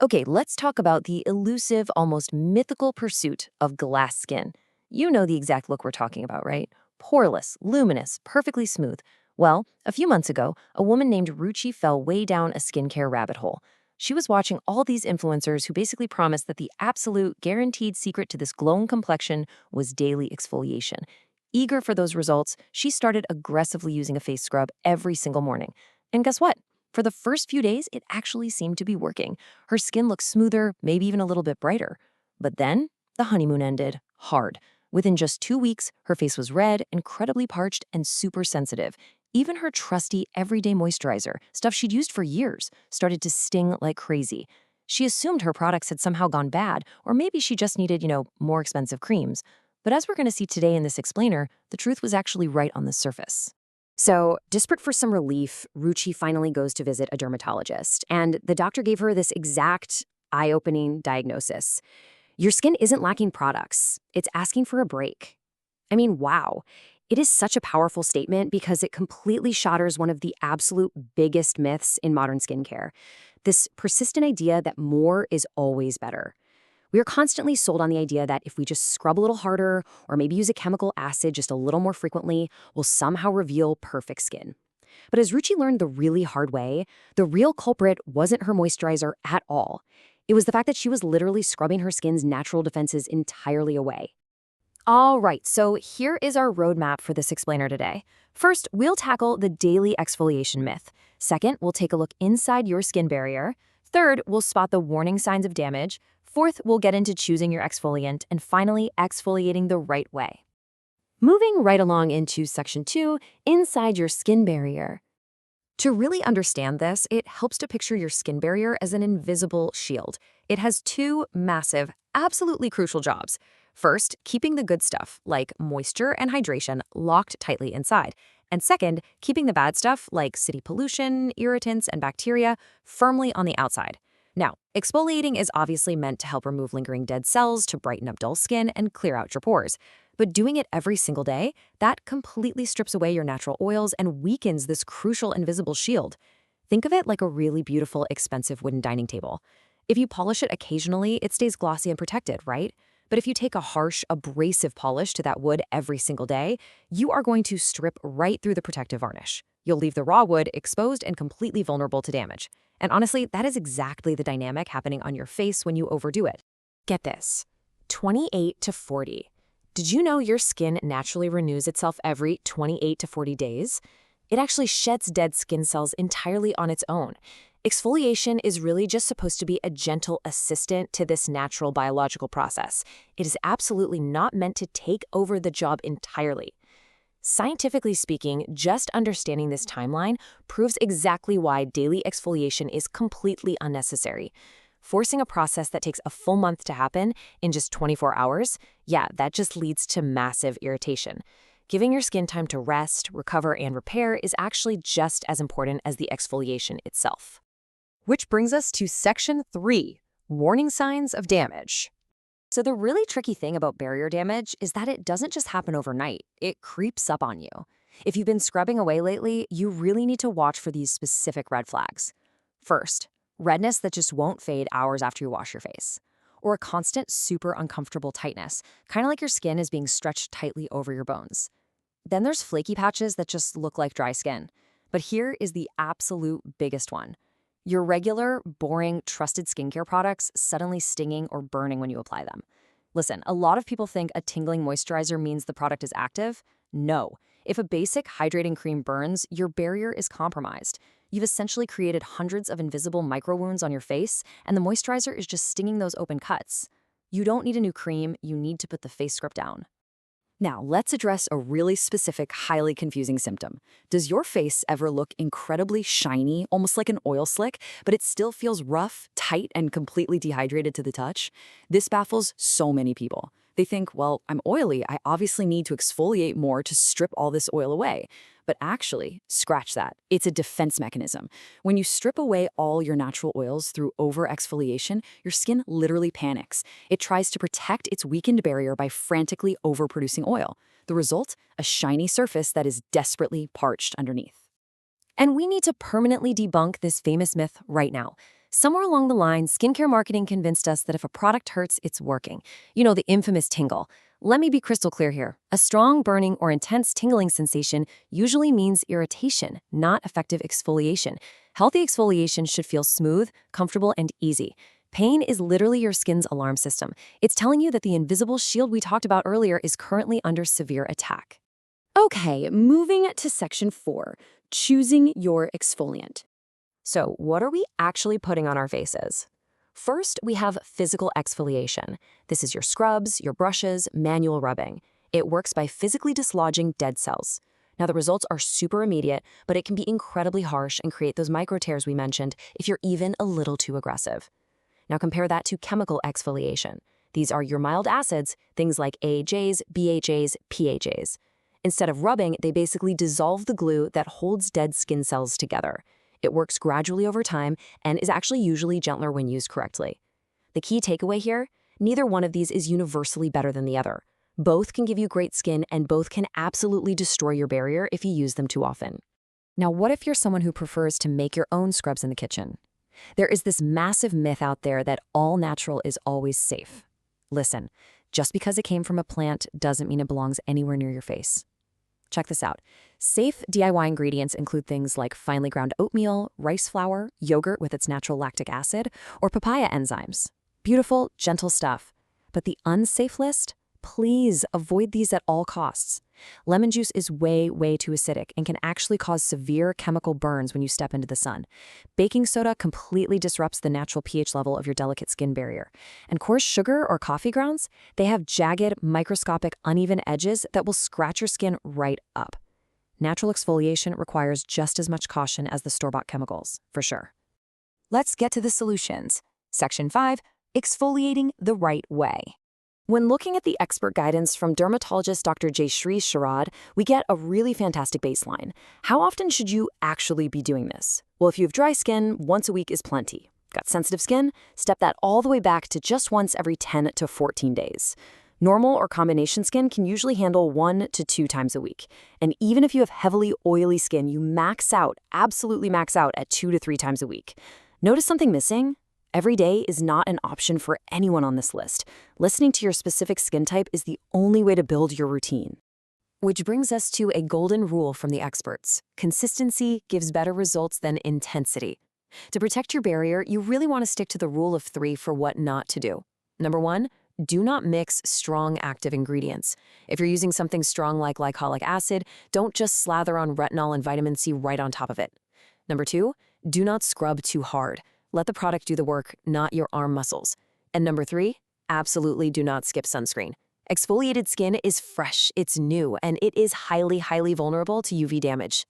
Okay, let's talk about the elusive, almost mythical pursuit of glass skin. You know the exact look we're talking about, right? Poreless, luminous, perfectly smooth. Well, a few months ago, a woman named Ruchi fell way down a skincare rabbit hole. She was watching all these influencers who basically promised that the absolute guaranteed secret to this glowing complexion was daily exfoliation. Eager for those results, she started aggressively using a face scrub every single morning. And guess what? For the first few days, it actually seemed to be working. Her skin looked smoother, maybe even a little bit brighter. But then, the honeymoon ended hard. Within just 2 weeks, her face was red, incredibly parched, and super sensitive. Even her trusty everyday moisturizer, stuff she'd used for years, started to sting like crazy. She assumed her products had somehow gone bad, or maybe she just needed, more expensive creams. But as we're going to see today in this explainer, the truth was actually right on the surface. So, desperate for some relief, Ruchi finally goes to visit a dermatologist, and the doctor gave her this exact eye-opening diagnosis. Your skin isn't lacking products, it's asking for a break. I mean, wow. It is such a powerful statement because it completely shatters one of the absolute biggest myths in modern skincare. This persistent idea that more is always better. We are constantly sold on the idea that if we just scrub a little harder or maybe use a chemical acid just a little more frequently, we'll somehow reveal perfect skin. But as Ruchi learned the really hard way, the real culprit wasn't her moisturizer at all. It was the fact that she was literally scrubbing her skin's natural defenses entirely away. All right, so here is our roadmap for this explainer today. First, we'll tackle the daily exfoliation myth. Second, we'll take a look inside your skin barrier. Third, we'll spot the warning signs of damage. Fourth, we'll get into choosing your exfoliant. And finally, exfoliating the right way. Moving right along into section 2, inside your skin barrier. To really understand this, it helps to picture your skin barrier as an invisible shield. It has two massive, absolutely crucial jobs. First, keeping the good stuff, like moisture and hydration, locked tightly inside. And second, keeping the bad stuff, like city pollution, irritants, and bacteria, firmly on the outside. Now, exfoliating is obviously meant to help remove lingering dead cells, to brighten up dull skin, and clear out your pores. But doing it every single day, that completely strips away your natural oils and weakens this crucial invisible shield. Think of it like a really beautiful, expensive wooden dining table. If you polish it occasionally, it stays glossy and protected, right? But if you take a harsh, abrasive polish to that wood every single day, you are going to strip right through the protective varnish. You'll leave the raw wood exposed and completely vulnerable to damage. And honestly, that is exactly the dynamic happening on your face when you overdo it. Get this, 28 to 40. Did you know your skin naturally renews itself every 28 to 40 days? It actually sheds dead skin cells entirely on its own. Exfoliation is really just supposed to be a gentle assistant to this natural biological process. It is absolutely not meant to take over the job entirely. Scientifically speaking, just understanding this timeline proves exactly why daily exfoliation is completely unnecessary. Forcing a process that takes a full month to happen in just 24 hours, yeah, that just leads to massive irritation. Giving your skin time to rest, recover, and repair is actually just as important as the exfoliation itself. Which brings us to section 3, warning signs of damage. So the really tricky thing about barrier damage is that it doesn't just happen overnight, it creeps up on you. If you've been scrubbing away lately, you really need to watch for these specific red flags. First, redness that just won't fade hours after you wash your face. Or a constant, super uncomfortable tightness, kind of like your skin is being stretched tightly over your bones. Then there's flaky patches that just look like dry skin. But here is the absolute biggest one. Your regular, boring, trusted skincare products suddenly stinging or burning when you apply them. Listen, a lot of people think a tingling moisturizer means the product is active. No. If a basic hydrating cream burns, your barrier is compromised. You've essentially created hundreds of invisible micro wounds on your face, and the moisturizer is just stinging those open cuts. You don't need a new cream, you need to put the face scrub down. Now, let's address a really specific, highly confusing symptom. Does your face ever look incredibly shiny, almost like an oil slick, but it still feels rough, tight, and completely dehydrated to the touch? This baffles so many people. They think, well, I'm oily, I obviously need to exfoliate more to strip all this oil away. But actually, scratch that. It's a defense mechanism. When you strip away all your natural oils through over-exfoliation, your skin literally panics. It tries to protect its weakened barrier by frantically overproducing oil. The result? A shiny surface that is desperately parched underneath. And we need to permanently debunk this famous myth right now. Somewhere along the line, skincare marketing convinced us that if a product hurts, it's working. You know, the infamous tingle. Let me be crystal clear here. A strong burning or intense tingling sensation usually means irritation, not effective exfoliation. Healthy exfoliation should feel smooth, comfortable, and easy. Pain is literally your skin's alarm system. It's telling you that the invisible shield we talked about earlier is currently under severe attack. Okay, moving to section 4, choosing your exfoliant. So, what are we actually putting on our faces? First, we have physical exfoliation. This is your scrubs, your brushes, manual rubbing. It works by physically dislodging dead cells. Now, the results are super immediate, but it can be incredibly harsh and create those micro tears we mentioned if you're even a little too aggressive. Now, compare that to chemical exfoliation. These are your mild acids, things like AHAs, BHAs, PHAs. Instead of rubbing, they basically dissolve the glue that holds dead skin cells together. It works gradually over time and is actually usually gentler when used correctly. The key takeaway here, neither one of these is universally better than the other. Both can give you great skin and both can absolutely destroy your barrier if you use them too often. Now, what if you're someone who prefers to make your own scrubs in the kitchen? There is this massive myth out there that all natural is always safe. Listen, just because it came from a plant doesn't mean it belongs anywhere near your face. Check this out. Safe DIY ingredients include things like finely ground oatmeal, rice flour, yogurt with its natural lactic acid, or papaya enzymes. Beautiful, gentle stuff. But the unsafe list? Please avoid these at all costs. Lemon juice is way, way too acidic and can actually cause severe chemical burns when you step into the sun. Baking soda completely disrupts the natural pH level of your delicate skin barrier. And coarse sugar or coffee grounds, they have jagged, microscopic, uneven edges that will scratch your skin right up. Natural exfoliation requires just as much caution as the store-bought chemicals, for sure. Let's get to the solutions. Section 5, exfoliating the right way. When looking at the expert guidance from dermatologist Dr. Jayshree Sharad, we get a really fantastic baseline. How often should you actually be doing this? Well, if you have dry skin, once a week is plenty. Got sensitive skin? Step that all the way back to just once every 10 to 14 days. Normal or combination skin can usually handle 1 to 2 times a week. And even if you have heavily oily skin, you absolutely max out at 2 to 3 times a week. Notice something missing? Every day is not an option for anyone on this list. Listening to your specific skin type is the only way to build your routine. Which brings us to a golden rule from the experts. Consistency gives better results than intensity. To protect your barrier, you really want to stick to the rule of 3 for what not to do. Number 1, do not mix strong active ingredients. If you're using something strong like glycolic acid, don't just slather on retinol and vitamin C right on top of it. Number 2, do not scrub too hard. Let the product do the work, not your arm muscles. And number 3, absolutely do not skip sunscreen. Exfoliated skin is fresh, it's new, and it is highly, highly vulnerable to UV damage.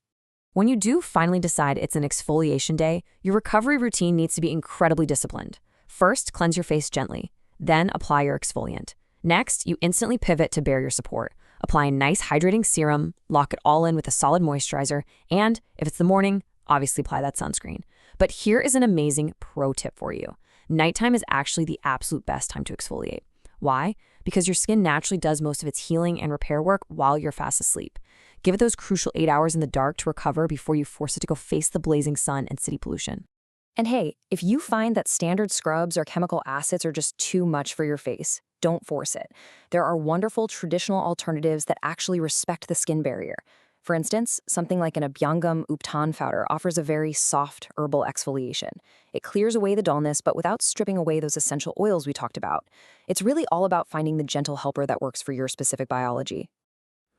When you do finally decide it's an exfoliation day, your recovery routine needs to be incredibly disciplined. First, cleanse your face gently. Then apply your exfoliant. Next, you instantly pivot to barrier support. Apply a nice hydrating serum, lock it all in with a solid moisturizer, and if it's the morning, obviously apply that sunscreen. But here is an amazing pro tip for you. Nighttime is actually the absolute best time to exfoliate. Why? Because your skin naturally does most of its healing and repair work while you're fast asleep. Give it those crucial 8 hours in the dark to recover before you force it to go face the blazing sun and city pollution. And hey, if you find that standard scrubs or chemical acids are just too much for your face, don't force it. There are wonderful traditional alternatives that actually respect the skin barrier. For instance, something like an Abhyangam Uptan powder offers a very soft herbal exfoliation. It clears away the dullness, but without stripping away those essential oils we talked about. It's really all about finding the gentle helper that works for your specific biology.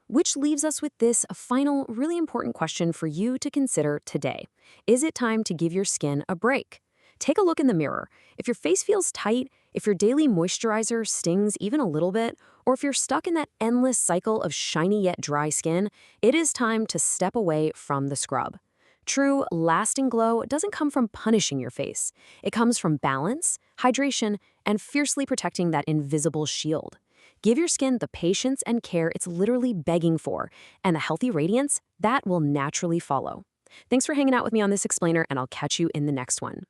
Which leaves us with this final, really important question for you to consider today. Is it time to give your skin a break? Take a look in the mirror. If your face feels tight, if your daily moisturizer stings even a little bit, or if you're stuck in that endless cycle of shiny yet dry skin, it is time to step away from the scrub. True, lasting glow doesn't come from punishing your face. It comes from balance, hydration, and fiercely protecting that invisible shield. Give your skin the patience and care it's literally begging for, and the healthy radiance that will naturally follow. Thanks for hanging out with me on this explainer, and I'll catch you in the next one.